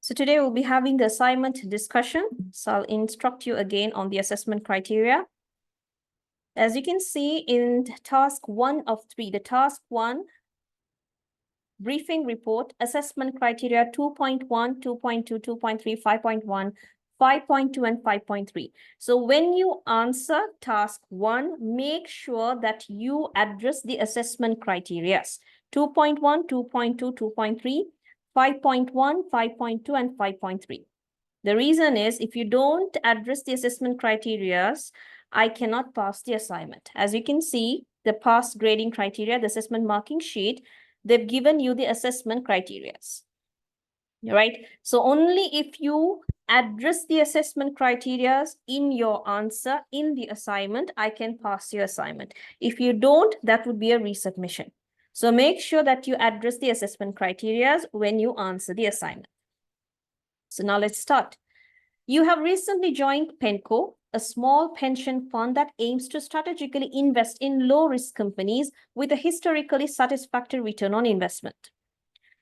So today we'll be having the assignment discussion. So I'll instruct you again on the assessment criteria. As you can see in task 1 of 3, the task 1 briefing report, assessment criteria 2.1, 2.2, 2.3, 5.1, 5.2, and 5.3. So when you answer task 1, make sure that you address the assessment criteria. 2.1, 2.2, 2.3, 5.1, 5.2, and 5.3. The reason is if you don't address the assessment criteria, I cannot pass the assignment. As you can see, the pass grading criteria, the assessment marking sheet, they've given you the assessment criteria. Right? So only if you address the assessment criteria in your answer in the assignment, I can pass your assignment. If you don't, that would be a resubmission. So make sure that you address the assessment criteria when you answer the assignment. So now let's start. You have recently joined PENCO, a small pension fund that aims to strategically invest in low-risk companies with a historically satisfactory return on investment.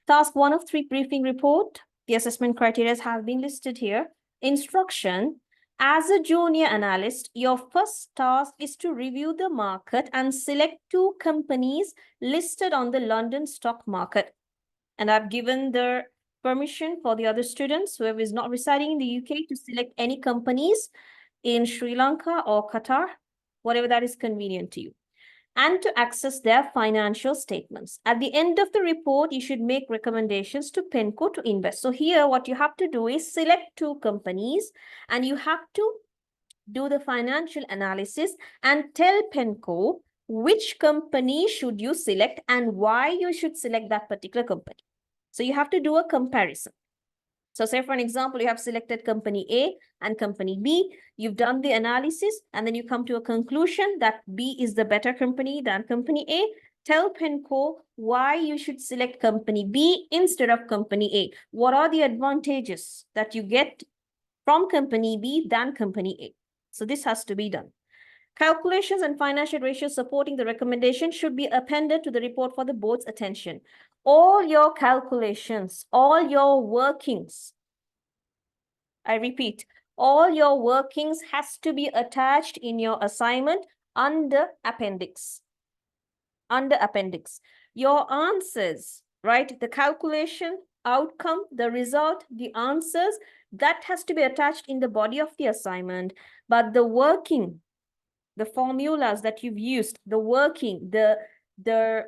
Task 1 of 3 briefing report. The assessment criteria have been listed here. Instruction. As a junior analyst, your first task is to review the market and select 2 companies listed on the London stock market. And I've given the permission for the other students, whoever is not residing in the UK, to select any companies in Sri Lanka or Qatar, whatever that is convenient to you, and to access their financial statements. At the end of the report, you should make recommendations to PENCO to invest. So here, what you have to do is select 2 companies, and you have to do the financial analysis and tell PENCO which company should you select and why you should select that particular company. So you have to do a comparison. So say for an example, you have selected company A and company B. You've done the analysis and then you come to a conclusion that B is the better company than company A. Tell PENCO why you should select company B instead of company A. What are the advantages that you get from company B than company A? So this has to be done. Calculations and financial ratios supporting the recommendation should be appended to the report for the board's attention. All your calculations, all your workings, I repeat, all your workings has to be attached in your assignment under appendix. Under appendix. Your answers, right? The calculation, outcome, the result, the answers, that has to be attached in the body of the assignment. But the working, the formulas that you've used, the working, the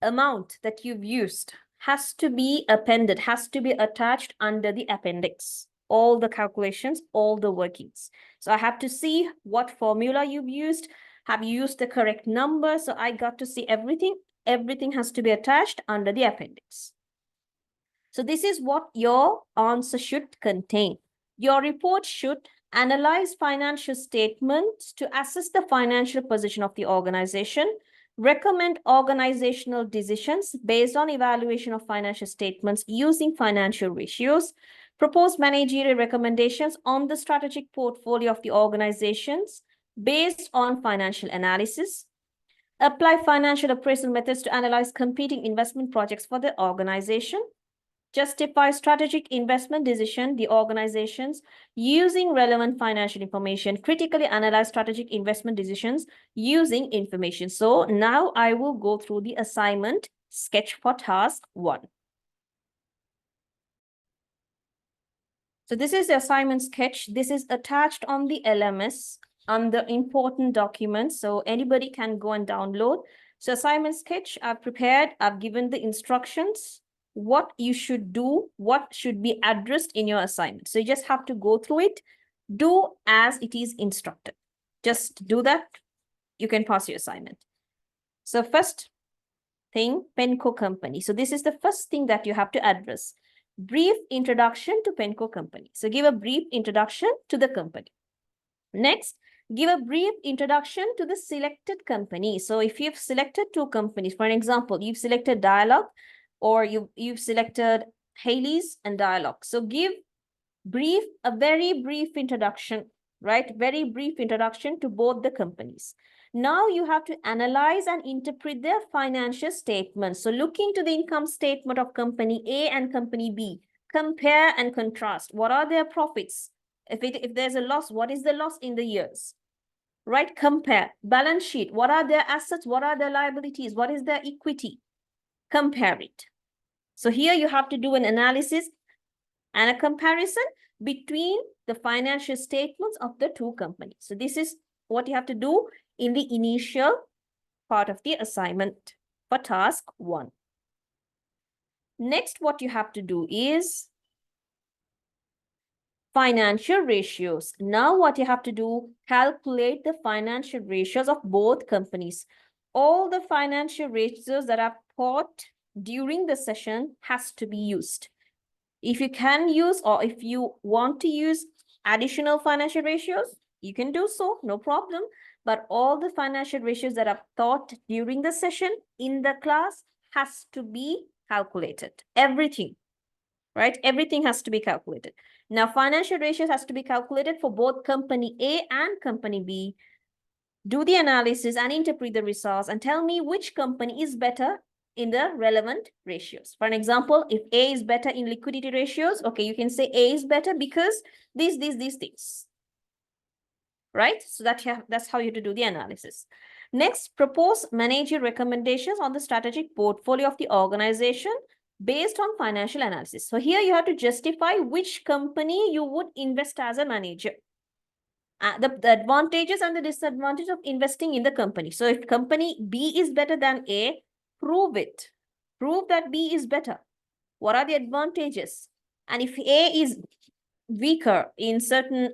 amount that you've used has to be appended, has to be attached under the appendix. All the calculations, all the workings. So I have to see what formula you've used. Have you used the correct number? So I got to see everything. Everything has to be attached under the appendix. So this is what your answer should contain. Your report should analyze financial statements to assess the financial position of the organization, recommend organizational decisions based on evaluation of financial statements using financial ratios, propose managerial recommendations on the strategic portfolio of the organizations based on financial analysis, apply financial appraisal methods to analyze competing investment projects for the organization, justify strategic investment decision, the organizations using relevant financial information, critically analyze strategic investment decisions using information. So now I will go through the assignment sketch for task 1. So this is the assignment sketch. This is attached on the LMS under important documents. So anybody can go and download. So assignment sketch I've prepared. I've given the instructions, what you should do, what should be addressed in your assignment. So you just have to go through it, do as it is instructed. Just do that. You can pass your assignment. So first thing, PENCO company. So this is the first thing that you have to address. Brief introduction to PENCO company. So give a brief introduction to the company. Next, give a brief introduction to the selected company. So if you've selected 2 companies, for an example, you've selected Dialog or you've selected Haley's and Dialog. So give a very brief introduction, right? Very brief introduction to both the companies. Now you have to analyze and interpret their financial statements. So look into the income statement of company A and company B. compare and contrast. What are their profits? If there's a loss, what is the loss in the years? Right? Compare. Balance sheet. What are their assets? What are their liabilities? What is their equity? Compare it. So here you have to do an analysis and a comparison between the financial statements of the two companies. So this is what you have to do in the initial part of the assignment for task 1. Next, what you have to do is financial ratios. Now what you have to do, calculate the financial ratios of both companies. All the financial ratios that are taught during the session has to be used. If you can use, or if you want to use additional financial ratios, you can do so, no problem. But all the financial ratios that are taught during the session in the class has to be calculated. Everything, right? Everything has to be calculated. Now, financial ratios has to be calculated for both company A and company B. Do the analysis and interpret the results and tell me which company is better in the relevant ratios. For an example, if A is better in liquidity ratios, okay, you can say A is better because these things, right? So that's how you have to do the analysis. Next, propose managerial recommendations on the strategic portfolio of the organization based on financial analysis. So here you have to justify which company you would invest as a manager. The advantages and the disadvantages of investing in the company. So if company B is better than A, prove it. Prove that B is better. What are the advantages? And if A is weaker in certain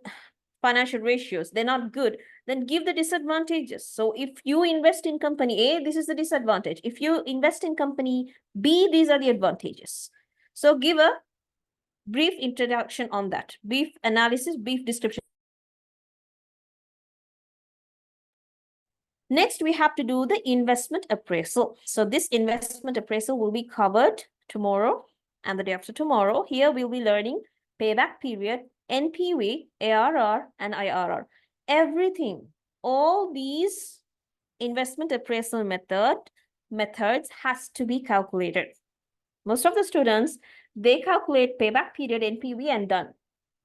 financial ratios, they're not good, then give the disadvantages. So if you invest in company A, this is the disadvantage. If you invest in company B, these are the advantages. So give a brief introduction on that. Brief analysis, brief description. Next, we have to do the investment appraisal. So this investment appraisal will be covered tomorrow and the day after tomorrow. Here we'll be learning payback period, NPV, ARR, and IRR. Everything, all these investment appraisal methods has to be calculated. Most of the students, they calculate payback period, NPV, and done.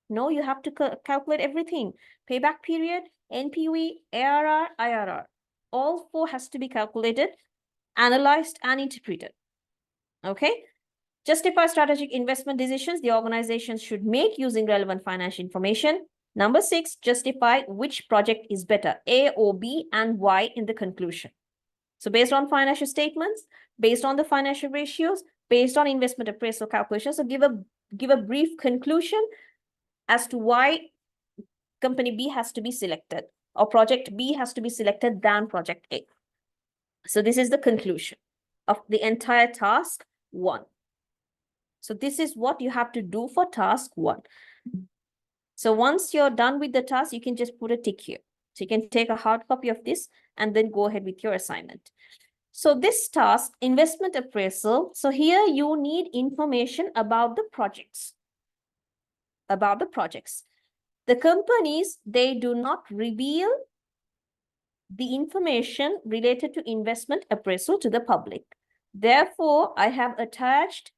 No, you have to calculate everything. Payback period, NPV, ARR, IRR. All 4 has to be calculated, analyzed, and interpreted. Okay? Justify strategic investment decisions the organization should make using relevant financial information. Number 6, justify which project is better, A or B, and why in the conclusion. So based on financial statements, based on the financial ratios, based on investment appraisal calculations, so give a brief conclusion as to why company B has to be selected, or project B has to be selected than project A. So this is the conclusion of the entire task 1. So this is what you have to do for task 1. So once you're done with the task, you can just put a tick here. So you can take a hard copy of this and then go ahead with your assignment. So this task, investment appraisal. So here you need information about the projects. The companies, they do not reveal the information related to investment appraisal to the public. Therefore, I have attached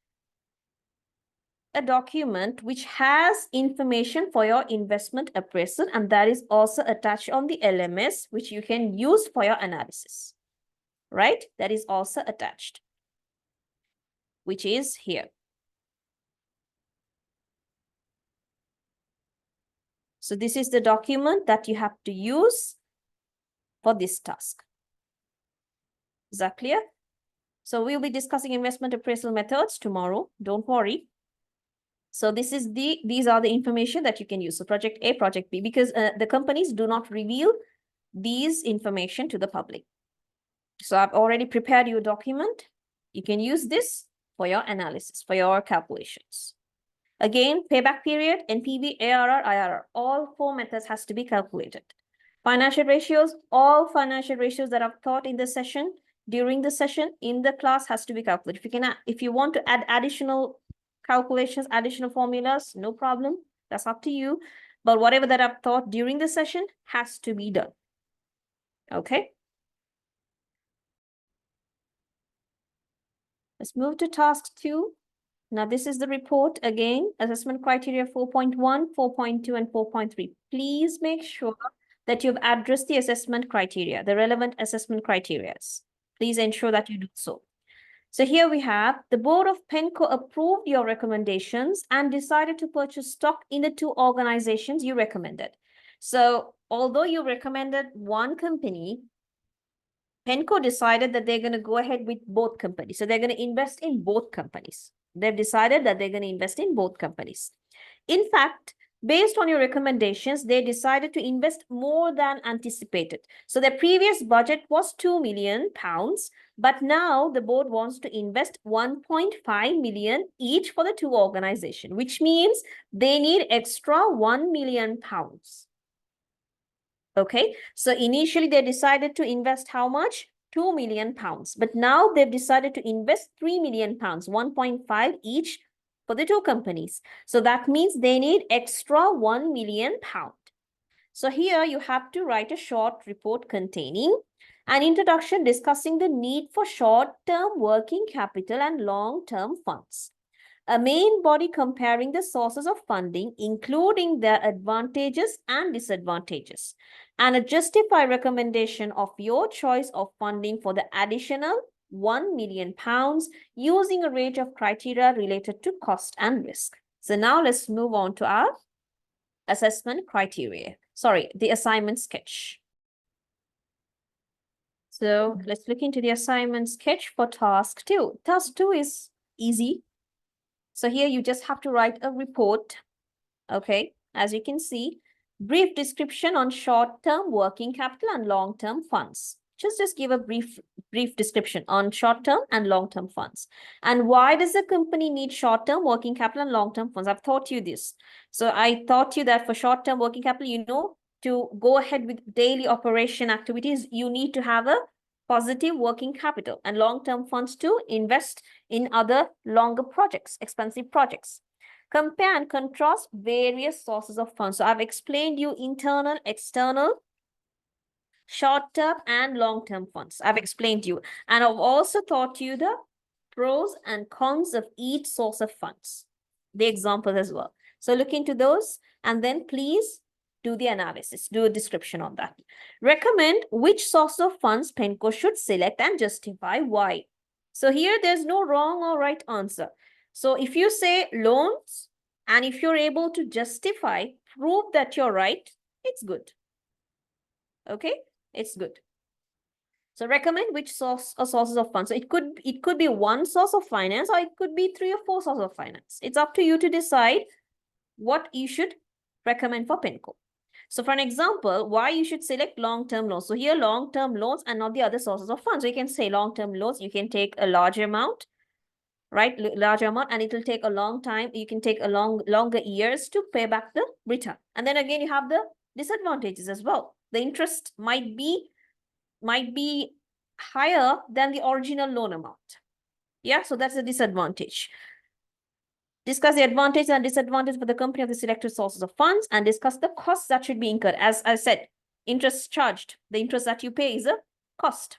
a document which has information for your investment appraisal, and that is also attached on the LMS, which you can use for your analysis, right? That is also attached, which is here. So this is the document that you have to use for this task. Is that clear? So we'll be discussing investment appraisal methods tomorrow. Don't worry. So these are the information that you can use. So project A, project B, because the companies do not reveal these information to the public. So I've already prepared your document. You can use this for your analysis, for your calculations. Again, payback period, NPV, ARR, IRR, all 4 methods has to be calculated. Financial ratios, all financial ratios that I've taught in the session, during the session, in the class has to be calculated. If you want to add additional calculations, additional formulas, no problem. That's up to you. But whatever that I've taught during the session has to be done. Okay. Let's move to task 2. Now, this is the report again, assessment criteria 4.1, 4.2, and 4.3. Please make sure that you've addressed the assessment criteria, the relevant assessment criteria. Please ensure that you do so. So here we have the board of PENCO approved your recommendations and decided to purchase stock in the two organizations you recommended. So although you recommended one company, PENCO decided that they're going to go ahead with both companies. So they're going to invest in both companies. They've decided that they're going to invest in both companies. In fact, based on your recommendations, they decided to invest more than anticipated. So their previous budget was £2 million, but now the board wants to invest 1.5 million each for the two organizations, which means they need extra £1 million. Okay, so initially they decided to invest how much? £2 million, but now they've decided to invest £3 million, 1.5 each for the two companies. So that means they need extra £1 million. So here you have to write a short report containing an introduction discussing the need for short-term working capital and long-term funds. A main body comparing the sources of funding, including their advantages and disadvantages, and a justified recommendation of your choice of funding for the additional £1 million using a range of criteria related to cost and risk. So now let's move on to our assessment criteria. Sorry, the assignment sketch. So let's look into the assignment sketch for task 2. Task 2 is easy. So here you just have to write a report. Okay, as you can see, brief description on short-term working capital and long-term funds. Just give a brief description on short-term and long-term funds. And why does the company need short-term working capital and long-term funds? I've taught you this. So I taught you that for short-term working capital, you know, to go ahead with daily operation activities, you need to have a positive working capital, and long-term funds to invest in other longer projects, expensive projects. Compare and contrast various sources of funds. So I've explained you internal, external, short-term and long-term funds. I've explained you. And I've also taught you the pros and cons of each source of funds, the examples as well. So look into those and then please do the analysis, do a description on that. Recommend which source of funds PENCO should select and justify why. So here there's no wrong or right answer. So if you say loans and if you're able to justify, prove that you're right, it's good. Okay, it's good. So recommend which source or sources of funds. So it could be one source of finance or it could be 3 or 4 sources of finance. It's up to you to decide what you should recommend for PENCO. So for an example, why you should select long-term loans. So here long-term loans and not the other sources of funds. So you can say long-term loans, you can take a larger amount, right? Larger amount, and it will take a long time. You can take a longer years to pay back the return. And then again, you have the disadvantages as well. The interest might be higher than the original loan amount. Yeah, so that's a disadvantage. Discuss the advantages and disadvantages for the company of the selected sources of funds and discuss the costs that should be incurred. As I said, interest charged, the interest that you pay is a cost.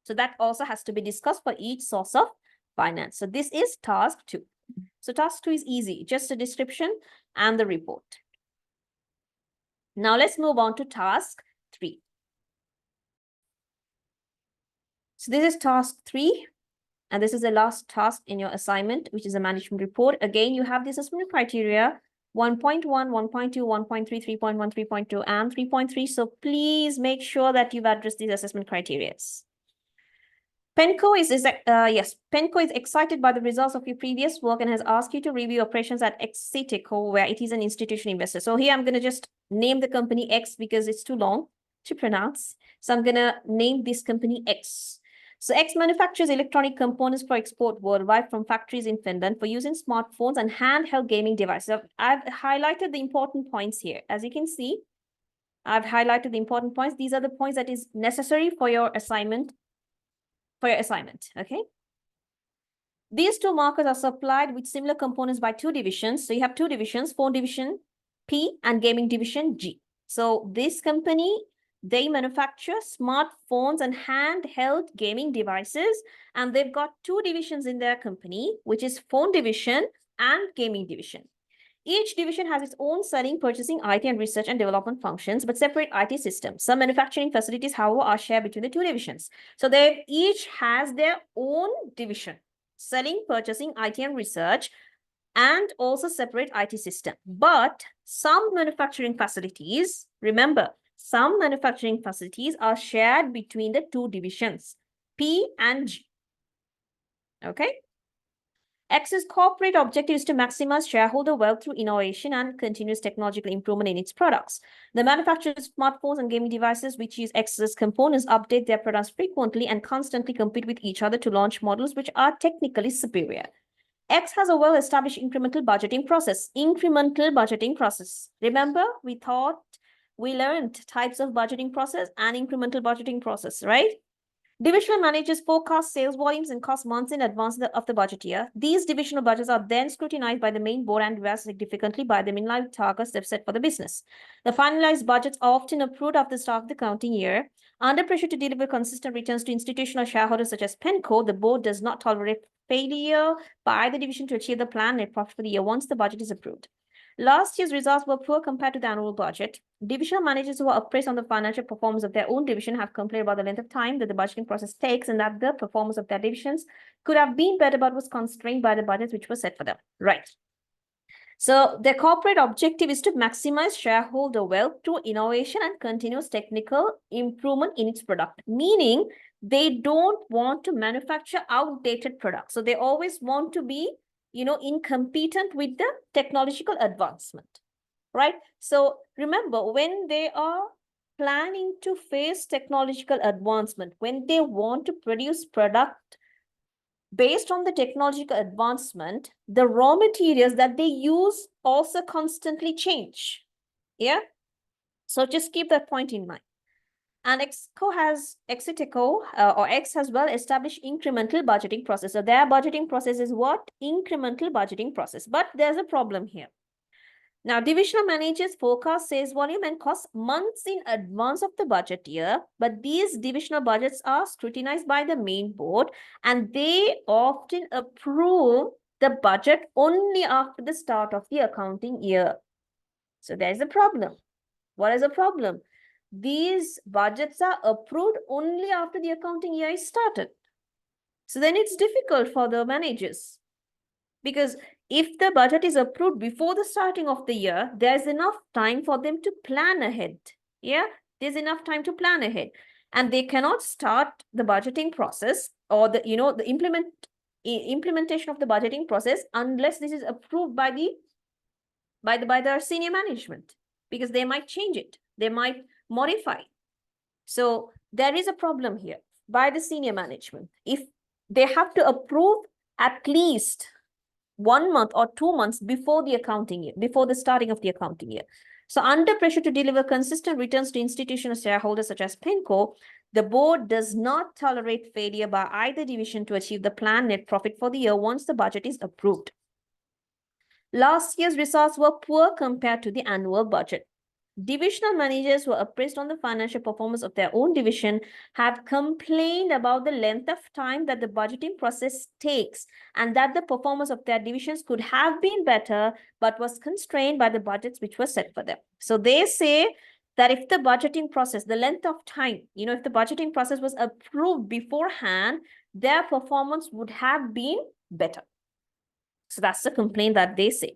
So that also has to be discussed for each source of finance. So this is task 2. So task 2 is easy, just a description and the report. Now let's move on to task 3. So this is task 3. And this is the last task in your assignment, which is a management report. Again, you have the assessment criteria 1.1, 1.2, 1.3, 3.1, 3.2, and 3.3. So please make sure that you've addressed these assessment criteria. PENCO is excited by the results of your previous work and has asked you to review operations at B-TIC, where it is an institutional investor. So here I'm going to just name the company X because it's too long to pronounce. So I'm going to name this company X. So X manufactures electronic components for export worldwide from factories in Finland for use in smartphones and handheld gaming devices. So I've highlighted the important points here. As you can see, I've highlighted the important points. These are the points that is necessary for your assignment. Okay? These two markers are supplied with similar components by 2 divisions. So you have 2 divisions, phone division P and gaming division G. So this company They manufacture smartphones and handheld gaming devices, and they've got two divisions in their company, which is phone division and gaming division. Each division has its own selling, purchasing, IT, and research and development functions, but separate IT systems. Some manufacturing facilities, however, are shared between the two divisions. So they each has their own division, selling, purchasing, IT, and research, and also separate IT system. But some manufacturing facilities, remember, some manufacturing facilities are shared between the two divisions, P and G. Okay. X's corporate objective is to maximize shareholder wealth through innovation and continuous technological improvement in its products. The manufacturers of smartphones and gaming devices, which use X's components, update their products frequently and constantly compete with each other to launch models which are technically superior. X has a well-established incremental budgeting process. Incremental budgeting process. Remember, we learned types of budgeting process and incremental budgeting process, right? Divisional managers forecast sales volumes and cost months in advance of the budget year. These divisional budgets are then scrutinized by the main board and revised significantly by them in line with targets they've set for the business. The finalized budgets are often approved after the start of the accounting year. Under pressure to deliver consistent returns to institutional shareholders such as PENCO, the board does not tolerate failure by the division to achieve the planned net profit for the year once the budget is approved. Last year's results were poor compared to the annual budget. Divisional managers who are appraised on the financial performance of their own division have complained about the length of time that the budgeting process takes and that the performance of their divisions could have been better but was constrained by the budgets which were set for them. Right. So their corporate objective is to maximize shareholder wealth through innovation and continuous technical improvement in its product, meaning they don't want to manufacture outdated products. So they always want to be in competent with the technological advancement, right? So remember, when they are planning to face technological advancement, when they want to produce product based on the technological advancement, the raw materials that they use also constantly change. Yeah. So just keep that point in mind. And Exiteco or X has well established incremental budgeting process. So their budgeting process is what? Incremental budgeting process. But there's a problem here. Now, divisional managers forecast sales volume and cost months in advance of the budget year, but these divisional budgets are scrutinized by the main board and they often approve the budget only after the start of the accounting year. So there's a problem. What is the problem? These budgets are approved only after the accounting year is started. So then it's difficult for the managers, because if the budget is approved before the starting of the year, there's enough time for them to plan ahead. Yeah, there's enough time to plan ahead. And they cannot start the budgeting process or the implementation of the budgeting process unless this is approved by the senior management, because they might change it. They might modify. So there is a problem here by the senior management. If they have to approve at least 1 month or 2 months before the accounting year, before the starting of the accounting year. So under pressure to deliver consistent returns to institutional shareholders such as PENCO, the board does not tolerate failure by either division to achieve the planned net profit for the year once the budget is approved. Last year's results were poor compared to the annual budget. Divisional managers who are appraised on the financial performance of their own division have complained about the length of time that the budgeting process takes and that the performance of their divisions could have been better but was constrained by the budgets which were set for them. So they say that if the budgeting process, the length of time, if the budgeting process was approved beforehand, their performance would have been better. So that's the complaint that they say.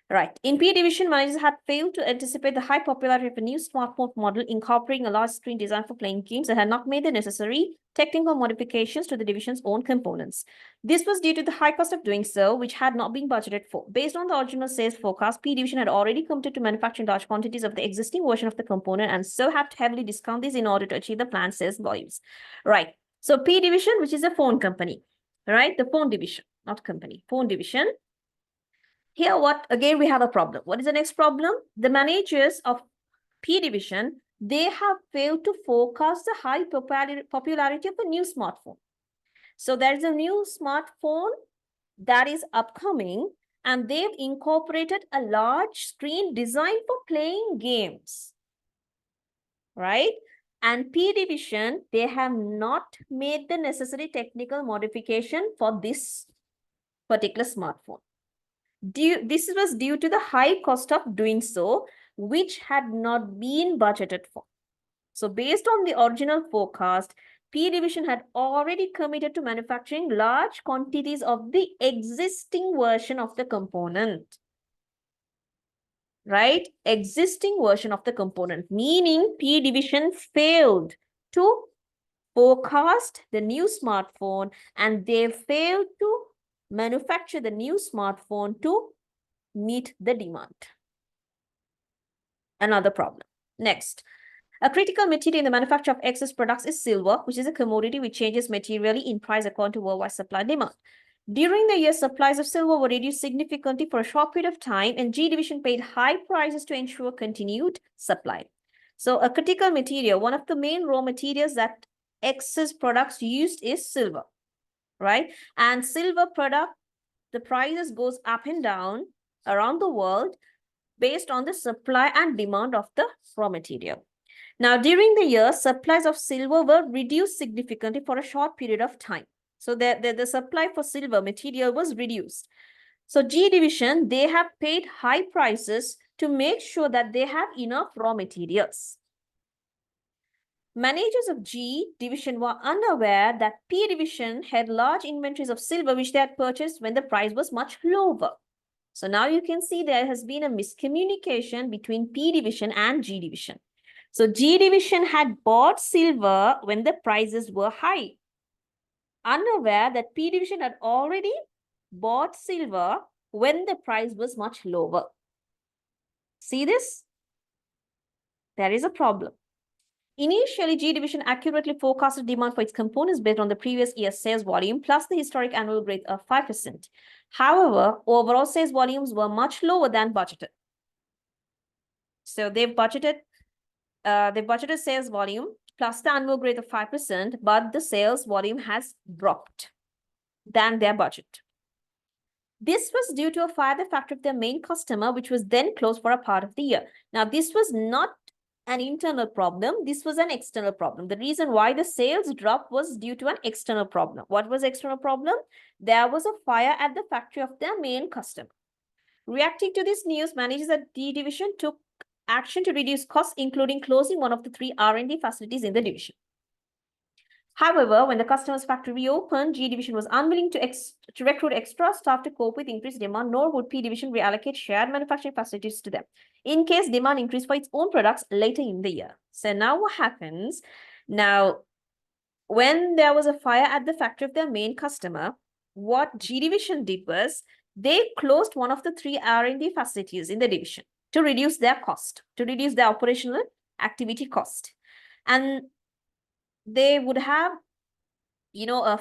Right. In P division, managers had failed to anticipate the high popularity of a new smartphone model incorporating a large screen designed for playing games and had not made the necessary technical modifications to the division's own components. This was due to the high cost of doing so, which had not been budgeted for. Based on the original sales forecast, P division had already committed to manufacturing large quantities of the existing version of the component and so had to heavily discount these in order to achieve the planned sales volumes. Right. So P division, which is a phone company, right? The phone division, not company, phone division. Here, again, we have a problem. What is the next problem? The managers of P division, they have failed to forecast the high popularity of a new smartphone. So there's a new smartphone that is upcoming, and they've incorporated a large screen designed for playing games, right? And P division, they have not made the necessary technical modification for this particular smartphone. This was due to the high cost of doing so, which had not been budgeted for. So based on the original forecast, P division had already committed to manufacturing large quantities of the existing version of the component. Right? Existing version of the component, meaning P division failed to forecast the new smartphone, and they failed to manufacture the new smartphone to meet the demand. Another problem. Next, a critical material in the manufacture of excess products is silver, which is a commodity which changes materially in price according to worldwide supply and demand. During the year, supplies of silver were reduced significantly for a short period of time, and G division paid high prices to ensure continued supply. So a critical material, one of the main raw materials that excess products used is silver, right? And silver product, the prices goes up and down around the world based on the supply and demand of the raw material. Now, during the year, supplies of silver were reduced significantly for a short period of time. So the supply for silver material was reduced. So G division, they have paid high prices to make sure that they have enough raw materials. Managers of G division were unaware that P division had large inventories of silver which they had purchased when the price was much lower. So now you can see there has been a miscommunication between P division and G division. So G division had bought silver when the prices were high, unaware that P division had already bought silver when the price was much lower. See this? There is a problem. Initially, G division accurately forecasted demand for its components based on the previous year's sales volume plus the historic annual growth of 5%. However, overall sales volumes were much lower than budgeted. So they budgeted sales volume plus the annual growth of 5%, but the sales volume has dropped than their budget. This was due to a fire at the factory of their main customer, which was then closed for a part of the year. Now, this was not an internal problem. This was an external problem. The reason why the sales drop was due to an external problem. What was the external problem? There was a fire at the factory of their main customer. Reacting to this news, managers at D division took action to reduce costs, including closing one of the 3 R&D facilities in the division. However, when the customer's factory reopened, G division was unwilling to recruit extra staff to cope with increased demand, nor would P division reallocate shared manufacturing facilities to them in case demand increased for its own products later in the year. So now what happens? Now, when there was a fire at the factory of their main customer, what G division did was they closed one of the 3 R&D facilities in the division to reduce their cost, to reduce their operational activity cost. And they would have,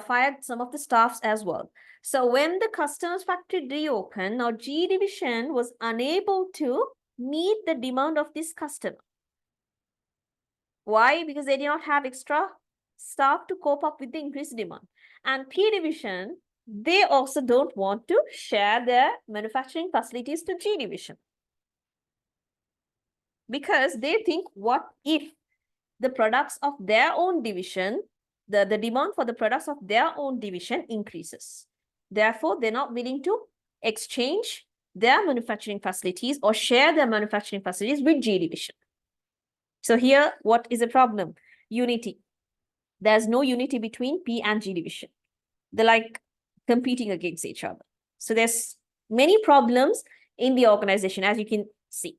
fired some of the staffs as well. So when the customer's factory reopened, now G division was unable to meet the demand of this customer. Why? Because they did not have extra staff to cope up with the increased demand. And P division, they also don't want to share their manufacturing facilities to G division, because they think, what if the products of their own division, the demand for the products of their own division increases. Therefore, they're not willing to exchange their manufacturing facilities or share their manufacturing facilities with G division. So here, what is the problem? Unity. There's no unity between P and G division. They're like competing against each other. So there's many problems in the organization, as you can see.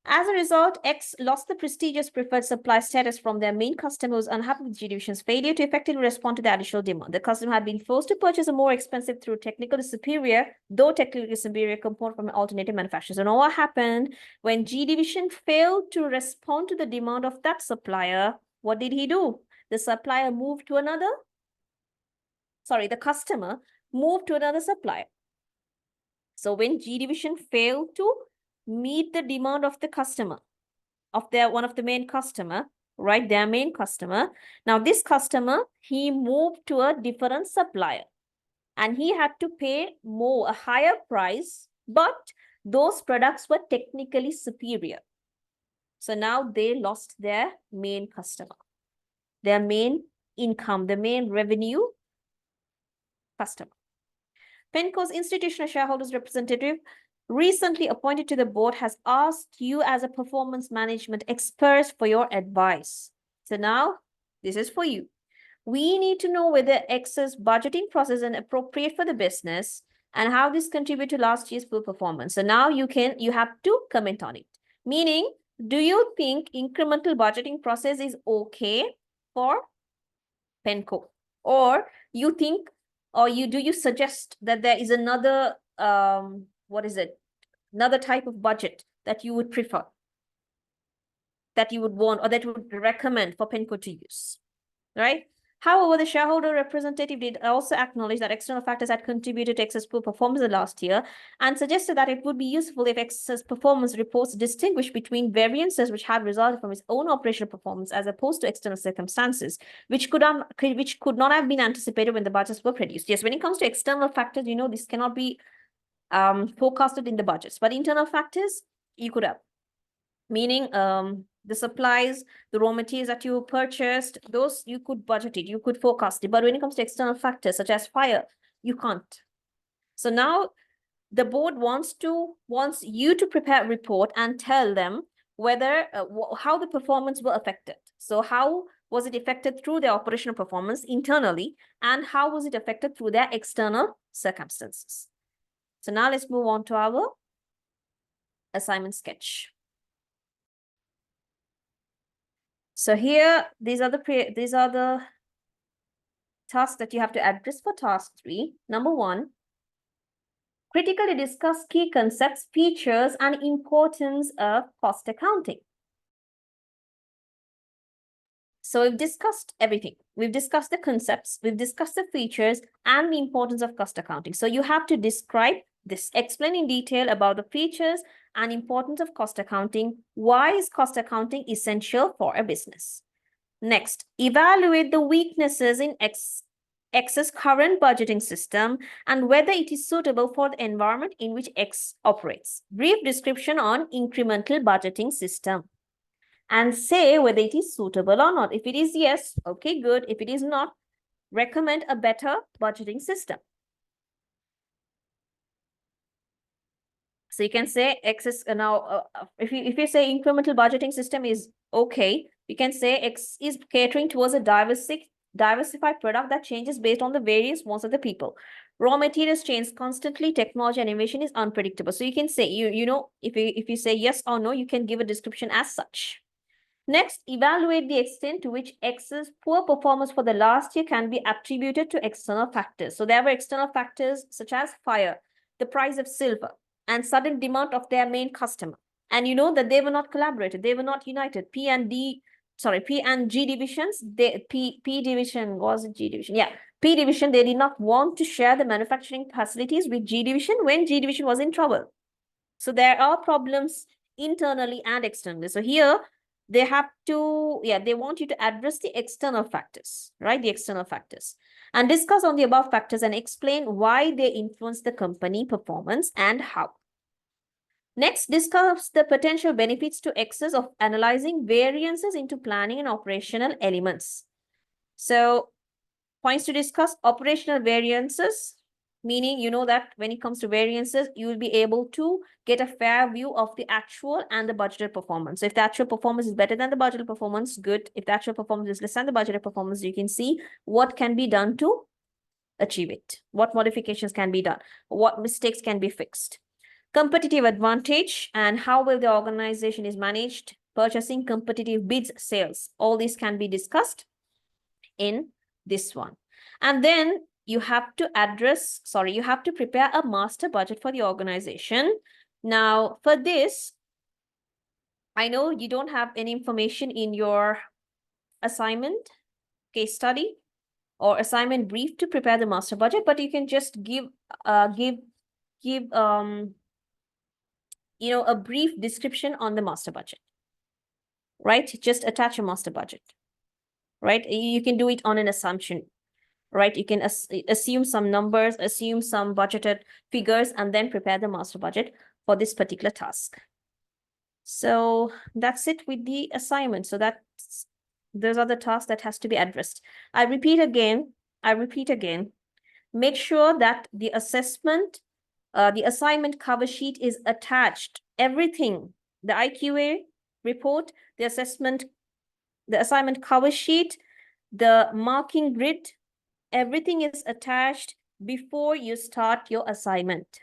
As a result, X lost the prestigious preferred supply status from their main customer who was unhappy with G division's failure to effectively respond to the additional demand. The customer had been forced to purchase a more expensive, though technically superior component from an alternative manufacturer. So now what happened? When G division failed to respond to the demand of that supplier, what did he do? The supplier moved to another, the customer moved to another supplier. So when G division failed to meet the demand of the customer, of one of the main customer, right? Their main customer. Now this customer, he moved to a different supplier and he had to pay a higher price, but those products were technically superior. So now they lost their main customer, their main income, the main revenue customer. Penco's institutional shareholders representative recently appointed to the board has asked you as a performance management expert for your advice. So now this is for you. We need to know whether X's budgeting process is appropriate for the business and how this contributed to last year's full performance. So now you have to comment on it. Meaning, do you think incremental budgeting process is okay for Penco? Or you think, or do you suggest that there is another, another type of budget that you would prefer, that you would want, or that you would recommend for Penco to use, right? However, the shareholder representative did also acknowledge that external factors had contributed to X's poor performance in the last year and suggested that it would be useful if X's performance reports distinguish between variances which had resulted from its own operational performance as opposed to external circumstances, which could not have been anticipated when the budgets were produced. Yes, when it comes to external factors, this cannot be forecasted in the budgets, but internal factors, you could have. Meaning, the supplies, the raw materials that you purchased, those you could budget it, you could forecast it. But when it comes to external factors such as fire, you can't. So now the board wants you to prepare a report and tell them whether how the performance were affected. So how was it affected through their operational performance internally, and how was it affected through their external circumstances? So now let's move on to our assignment sketch. So here, these are the tasks that you have to address for task 3. Number 1, critically discuss key concepts, features, and importance of cost accounting. So we've discussed everything. We've discussed the concepts, we've discussed the features, and the importance of cost accounting. So you have to describe this, explain in detail about the features and importance of cost accounting. Why is cost accounting essential for a business? Next, evaluate the weaknesses in X's current budgeting system and whether it is suitable for the environment in which X operates. Brief description on incremental budgeting system. And say whether it is suitable or not. If it is yes, okay, good. If it is not, recommend a better budgeting system. So you can say X is now, if you say incremental budgeting system is okay, you can say X is catering towards a diversified product that changes based on the various wants of the people. Raw materials change constantly. Technology and innovation is unpredictable. So you can say, if you say yes or no, you can give a description as such. Next, evaluate the extent to which X's poor performance for the last year can be attributed to external factors. So there were external factors such as fire, the price of silver, and sudden demand of their main customer. And you know that they were not collaborated, they were not united. P and G divisions, P division, was it G division? Yeah, P division, they did not want to share the manufacturing facilities with G division when G division was in trouble. So there are problems internally and externally. So here, they want you to address the external factors, right? The external factors. And discuss on the above factors and explain why they influence the company performance and how. Next, discuss the potential benefits to X's of analyzing variances into planning and operational elements. So, points to discuss: operational variances, meaning that when it comes to variances, you will be able to get a fair view of the actual and the budgeted performance. So if the actual performance is better than the budgeted performance, good. If the actual performance is less than the budgeted performance, you can see what can be done to achieve it, what modifications can be done, what mistakes can be fixed. Competitive advantage and how well the organization is managed, purchasing, competitive bids, sales. All these can be discussed in this one. And then you have to prepare a master budget for the organization. Now, for this, I know you don't have any information in your assignment, case study, or assignment brief to prepare the master budget, but you can just give a brief description on the master budget, right? Just attach a master budget, right? You can do it on an assumption, right? You can assume some numbers, assume some budgeted figures, and then prepare the master budget for this particular task. So that's it with the assignment. So those are the tasks that has to be addressed. I repeat again, make sure that the assignment cover sheet is attached. Everything, the IQA report, the assignment cover sheet, the marking grid, everything is attached before you start your assignment.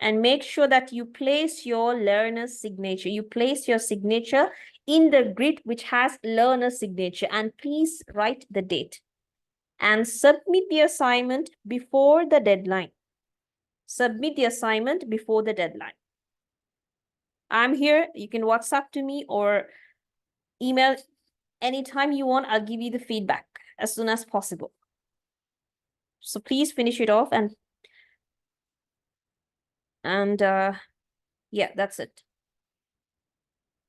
And make sure that you place your learner's signature. You place your signature in the grid which has learner's signature, and please write the date. And submit the assignment before the deadline. Submit the assignment before the deadline. I'm here. You can WhatsApp to me or email anytime you want. I'll give you the feedback as soon as possible. So please finish it off, and yeah, that's it.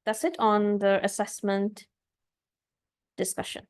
That's it on the assessment discussion.